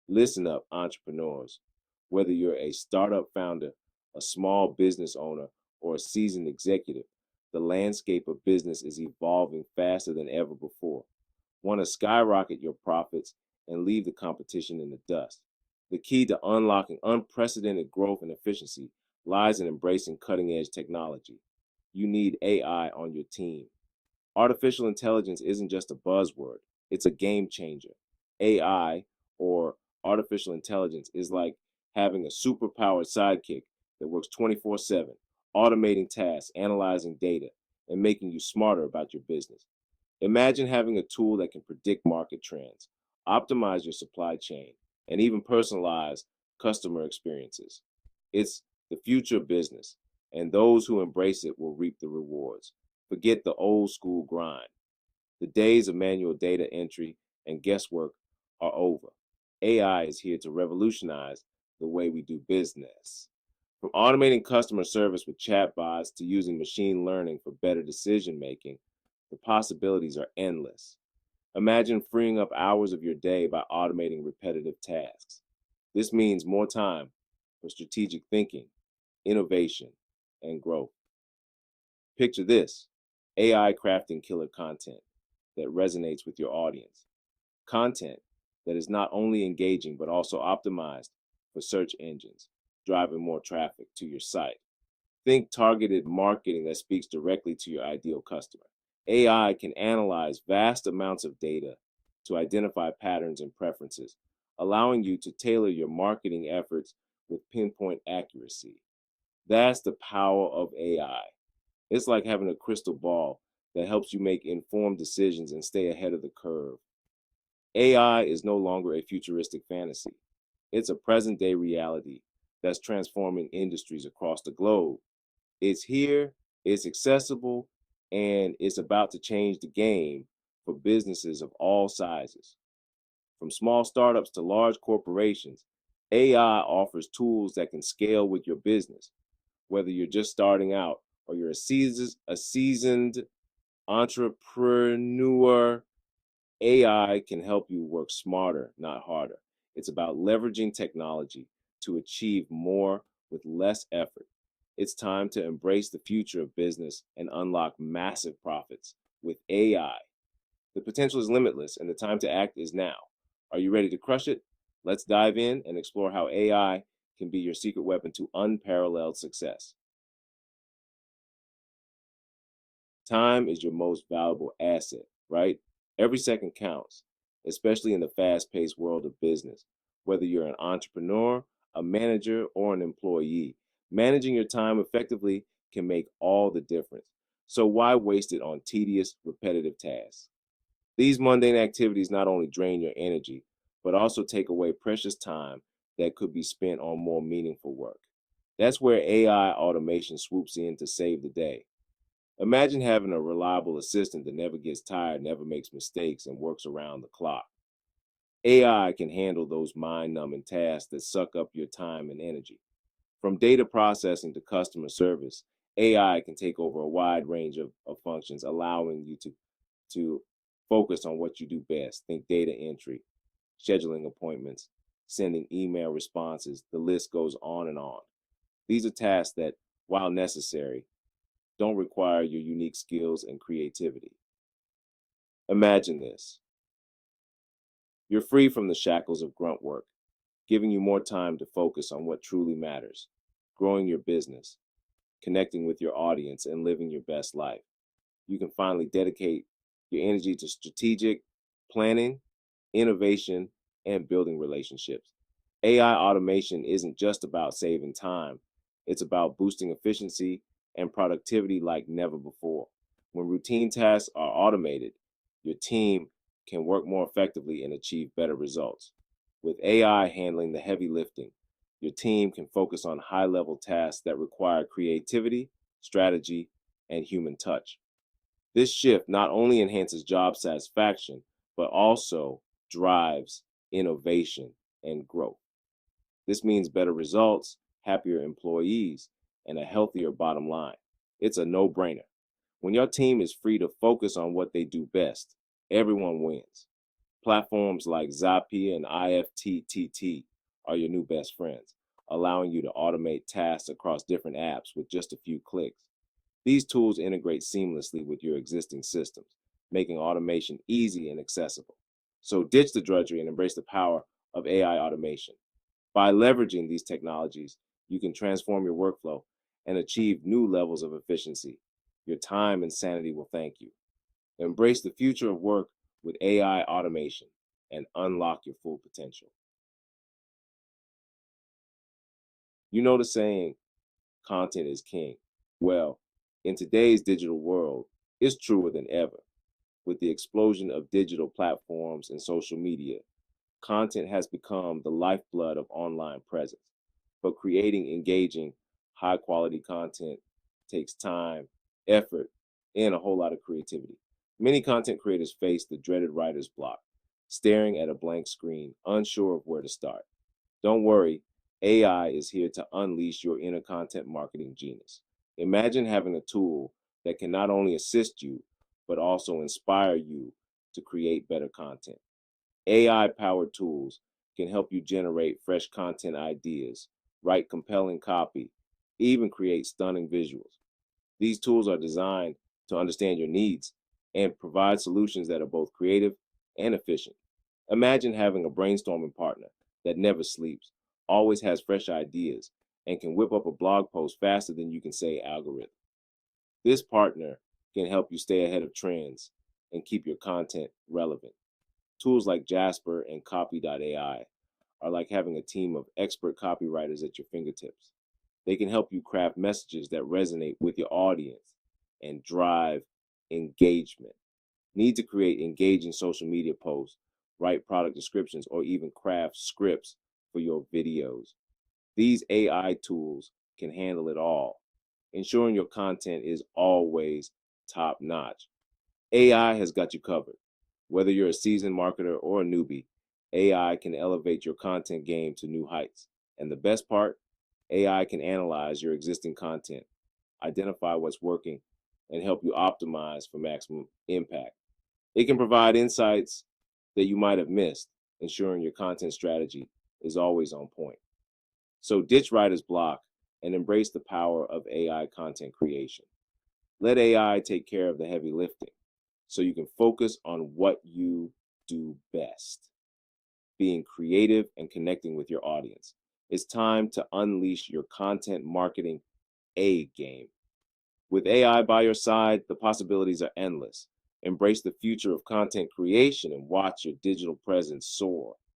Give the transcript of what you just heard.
Listen up, entrepreneurs. Whether you're a startup founder, a small business owner, or a seasoned executive, the landscape of business is evolving faster than ever before. Want to skyrocket your profits and leave the competition in the dust? The key to unlocking unprecedented growth and efficiency lies in embracing cutting edge technology. You need AI on your team. Artificial intelligence isn't just a buzzword, it's a game changer. AI, or artificial intelligence, is like having a superpowered sidekick that works 24/7, automating tasks, analyzing data, and making you smarter about your business. Imagine having a tool that can predict market trends, optimize your supply chain, and even personalize customer experiences. It's the future of business, and those who embrace it will reap the rewards. Forget the old school grind. The days of manual data entry and guesswork are over. AI is here to revolutionize the way we do business. From automating customer service with chatbots to using machine learning for better decision making, the possibilities are endless. Imagine freeing up hours of your day by automating repetitive tasks. This means more time for strategic thinking, innovation, and growth. Picture this: AI crafting killer content that resonates with your audience, content that is not only engaging but also optimized for search engines, driving more traffic to your site. Think targeted marketing that speaks directly to your ideal customer. AI can analyze vast amounts of data to identify patterns and preferences, allowing you to tailor your marketing efforts with pinpoint accuracy. That's the power of AI. It's like having a crystal ball that helps you make informed decisions and stay ahead of the curve. AI is no longer a futuristic fantasy. It's a present day reality that's transforming industries across the globe. It's here, it's accessible, and it's about to change the game for businesses of all sizes. From small startups to large corporations, AI offers tools that can scale with your business. Whether you're just starting out or you're a seasoned entrepreneur, AI can help you work smarter, not harder. It's about leveraging technology to achieve more with less effort. It's time to embrace the future of business and unlock massive profits with AI. The potential is limitless, and the time to act is now. Are you ready to crush it? Let's dive in and explore how AI can be your secret weapon to unparalleled success. Time is your most valuable asset, right? Every second counts, especially in the fast paced world of business. Whether you're an entrepreneur, a manager, or an employee, managing your time effectively can make all the difference. So, why waste it on tedious, repetitive tasks? These mundane activities not only drain your energy, but also take away precious time that could be spent on more meaningful work. That's where AI automation swoops in to save the day. Imagine having a reliable assistant that never gets tired, never makes mistakes, and works around the clock. AI can handle those mind numbing tasks that suck up your time and energy. From data processing to customer service, AI can take over a wide range of functions, allowing you to focus on what you do best. Think data entry, scheduling appointments, sending email responses. The list goes on and on. These are tasks that, while necessary, don't require your unique skills and creativity. Imagine this: you're free from the shackles of grunt work, giving you more time to focus on what truly matters, growing your business, connecting with your audience, and living your best life. You can finally dedicate your energy to strategic planning, innovation, and building relationships. AI automation isn't just about saving time, it's about boosting efficiency and productivity like never before. When routine tasks are automated, your team can work more effectively and achieve better results. With AI handling the heavy lifting, your team can focus on high level tasks that require creativity, strategy, and human touch. This shift not only enhances job satisfaction, but also drives innovation and growth. This means better results, happier employees, and a healthier bottom line. It's a no brainer. When your team is free to focus on what they do best, everyone wins. Platforms like Zapier and IFTTT are your new best friends, allowing you to automate tasks across different apps with just a few clicks. These tools integrate seamlessly with your existing systems, making automation easy and accessible. So ditch the drudgery and embrace the power of AI automation. By leveraging these technologies, you can transform your workflow and achieve new levels of efficiency. Your time and sanity will thank you. Embrace the future of work with AI automation and unlock your full potential. You know the saying, content is king. Well, in today's digital world, it's truer than ever. With the explosion of digital platforms and social media, content has become the lifeblood of online presence. But creating engaging, high quality content takes time, effort, and a whole lot of creativity. Many content creators face the dreaded writer's block, staring at a blank screen, unsure of where to start. Don't worry, AI is here to unleash your inner content marketing genius. Imagine having a tool that can not only assist you, but also inspire you to create better content. AI powered tools can help you generate fresh content ideas, write compelling copy, even create stunning visuals. These tools are designed to understand your needs and provide solutions that are both creative and efficient. Imagine having a brainstorming partner that never sleeps, always has fresh ideas, and can whip up a blog post faster than you can say algorithm. This partner can help you stay ahead of trends and keep your content relevant. Tools like Jasper and Copy.ai are like having a team of expert copywriters at your fingertips. They can help you craft messages that resonate with your audience and drive engagement. Need to create engaging social media posts, write product descriptions, or even craft scripts for your videos. These AI tools can handle it all, ensuring your content is always top notch. AI has got you covered. Whether you're a seasoned marketer or a newbie, AI can elevate your content game to new heights. And the best part, AI can analyze your existing content, identify what's working, and help you optimize for maximum impact. It can provide insights that you might have missed, ensuring your content strategy is always on point. So ditch writer's block and embrace the power of AI content creation. Let AI take care of the heavy lifting so you can focus on what you do best, being creative and connecting with your audience. It's time to unleash your content marketing A game. With AI by your side, the possibilities are endless. Embrace the future of content creation and watch your digital presence soar.